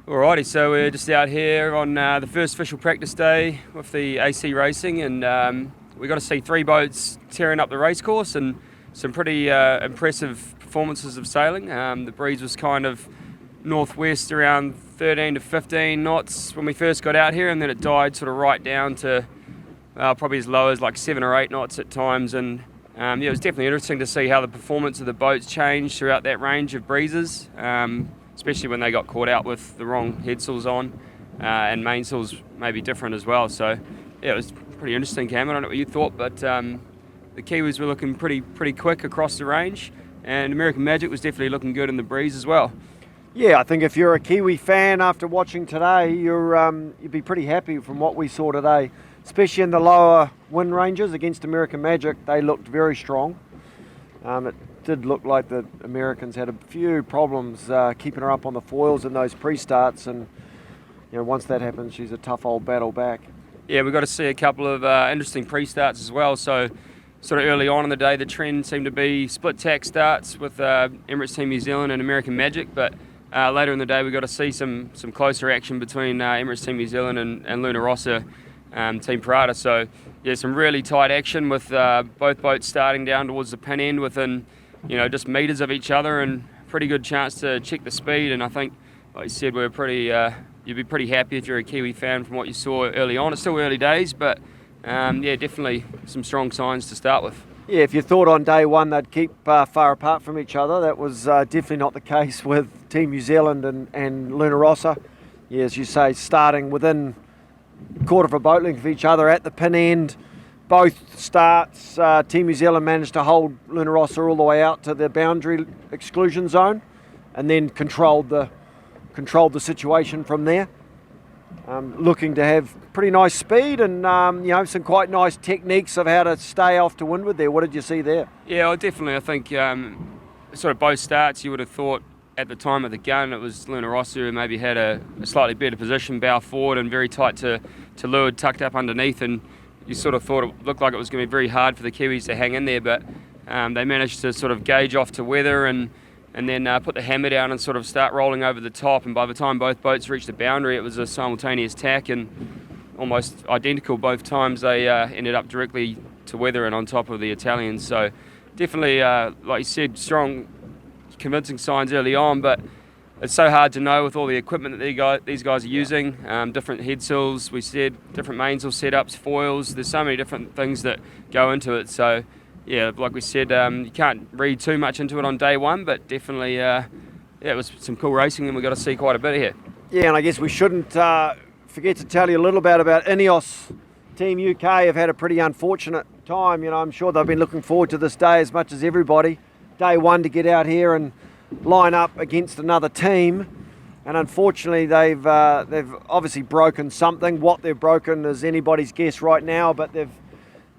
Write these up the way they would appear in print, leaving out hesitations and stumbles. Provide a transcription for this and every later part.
Alrighty, so we're just out here on the first official practice day with the AC Racing, and we got to see three boats tearing up the race course and some pretty impressive performances of sailing. The breeze was kind of northwest around 13 to 15 knots when we first got out here, and then it died sort of right down to probably as low as like 7 or 8 knots at times. And it was definitely interesting to see how the performance of the boats changed throughout that range of breezes. Especially when they got caught out with the wrong headsails on, and mainsails maybe different as well. So yeah, it was pretty interesting, Cam. I don't know what you thought, but the Kiwis were looking pretty quick across the range, and American Magic was definitely looking good in the breeze as well. Yeah, I think if you're a Kiwi fan after watching today, you'd be pretty happy from what we saw today, especially in the lower wind ranges against American Magic. They looked very strong. It did look like the Americans had a few problems keeping her up on the foils in those pre-starts, and once that happens, she's a tough old battle back. Yeah, we got to see a couple of interesting pre-starts as well. So sort of early on in the day, the trend seemed to be split tack starts with Emirates Team New Zealand and American Magic, but later in the day we got to see some closer action between Emirates Team New Zealand and Rossa Team Prada. So yeah, some really tight action with both boats starting down towards the pin end within just meters of each other, and pretty good chance to check the speed. And I think, like you said, we're pretty. You'd be pretty happy if you're a Kiwi fan from what you saw early on. It's still early days, but yeah, definitely some strong signs to start with. Yeah, if you thought on day one they'd keep far apart from each other, that was definitely not the case with Team New Zealand and Luna Rossa. Yeah, as you say, starting within a quarter of a boat length of each other at the pin end. Both starts, Team New Zealand managed to hold Luna Rossa all the way out to the boundary exclusion zone, and then controlled the situation from there. Looking to have pretty nice speed and some quite nice techniques of how to stay off to windward there. What did you see there? Yeah, well, definitely. I think sort of both starts, you would have thought at the time of the gun it was Luna Rossa who maybe had a slightly better position, bow forward and very tight to leeward, tucked up underneath, and you sort of thought it looked like it was going to be very hard for the Kiwis to hang in there, but they managed to sort of gauge off to weather and then put the hammer down and sort of start rolling over the top. And by the time both boats reached the boundary, it was a simultaneous tack and almost identical both times. They ended up directly to weather and on top of the Italians. So definitely, like you said, strong, convincing signs early on, but it's so hard to know with all the equipment that these guys are using, different head sills, we said, different mainsail setups, foils. There's so many different things that go into it. So, yeah, like we said, you can't read too much into it on day one, but definitely, it was some cool racing, and we got to see quite a bit here. Yeah, and I guess we shouldn't forget to tell you a little bit about INEOS Team UK. Have had a pretty unfortunate time. I'm sure they've been looking forward to this day as much as everybody. Day one to get out here and line up against another team, and unfortunately they've obviously broken something. What they've broken is anybody's guess right now, but they've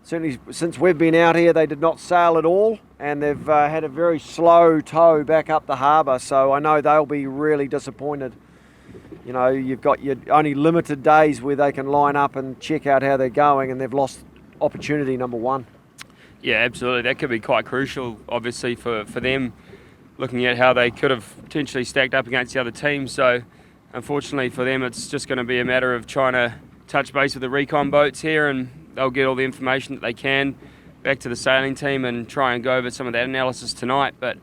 certainly, since we've been out here, they did not sail at all, and they've had a very slow tow back up the harbour, so I know they'll be really disappointed. You've got your only limited days where they can line up and check out how they're going, and they've lost opportunity number one. Yeah, absolutely. That could be quite crucial, obviously, for them, looking at how they could have potentially stacked up against the other teams. So unfortunately for them, it's just going to be a matter of trying to touch base with the recon boats here, and they'll get all the information that they can back to the sailing team and try and go over some of that analysis tonight. But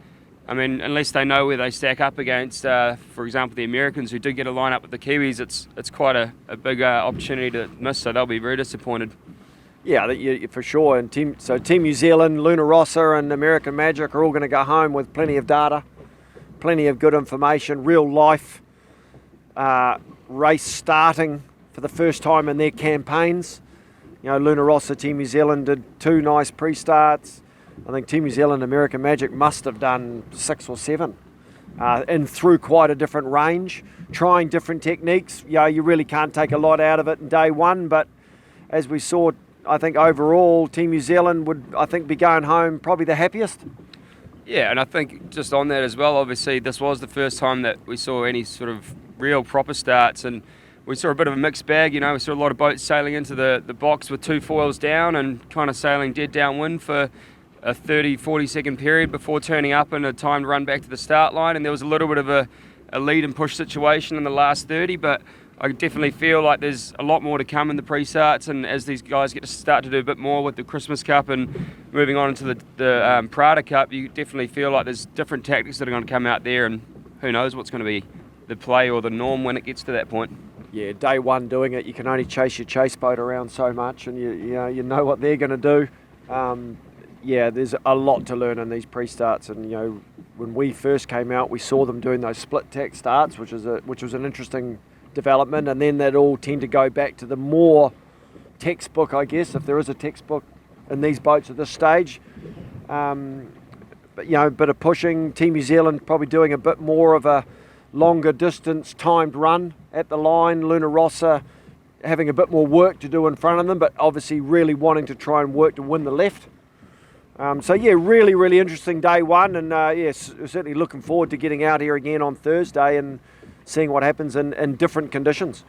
I mean, unless they know where they stack up against, for example, the Americans who did get a line up with the Kiwis, it's quite a big opportunity to miss, so they'll be very disappointed. Yeah, for sure. And Team New Zealand, Luna Rossa and American Magic are all going to go home with plenty of data, plenty of good information, real life race starting for the first time in their campaigns. Luna Rossa, Team New Zealand did 2 nice pre-starts. I think Team New Zealand and American Magic must have done 6 or 7 and through quite a different range, trying different techniques. You really can't take a lot out of it in day one, but as we saw, I think overall Team New Zealand would, I think, be going home probably the happiest. Yeah, and I think just on that as well, obviously this was the first time that we saw any sort of real proper starts, and we saw a bit of a mixed bag. We saw a lot of boats sailing into the box with 2 foils down and kind of sailing dead downwind for a 30-40 second period before turning up and a time to run back to the start line, and there was a little bit of a a lead and push situation in the last 30, but I definitely feel like there's a lot more to come in the pre-starts, and as these guys get to start to do a bit more with the Christmas Cup and moving on into the Prada Cup, you definitely feel like there's different tactics that are going to come out there, and who knows what's going to be the play or the norm when it gets to that point. Yeah, day one doing it, you can only chase your chase boat around so much, and you know what they're going to do. Yeah, there's a lot to learn in these pre-starts, and when we first came out, we saw them doing those split tack starts, which was an interesting development, and then that all tend to go back to the more textbook, I guess, if there is a textbook in these boats at this stage. But a bit of pushing. Team New Zealand probably doing a bit more of a longer distance timed run at the line. Rossa having a bit more work to do in front of them, but obviously really wanting to try and work to win the left. So yeah, really, really interesting day one, and yes, certainly looking forward to getting out here again on Thursday and seeing what happens in different conditions.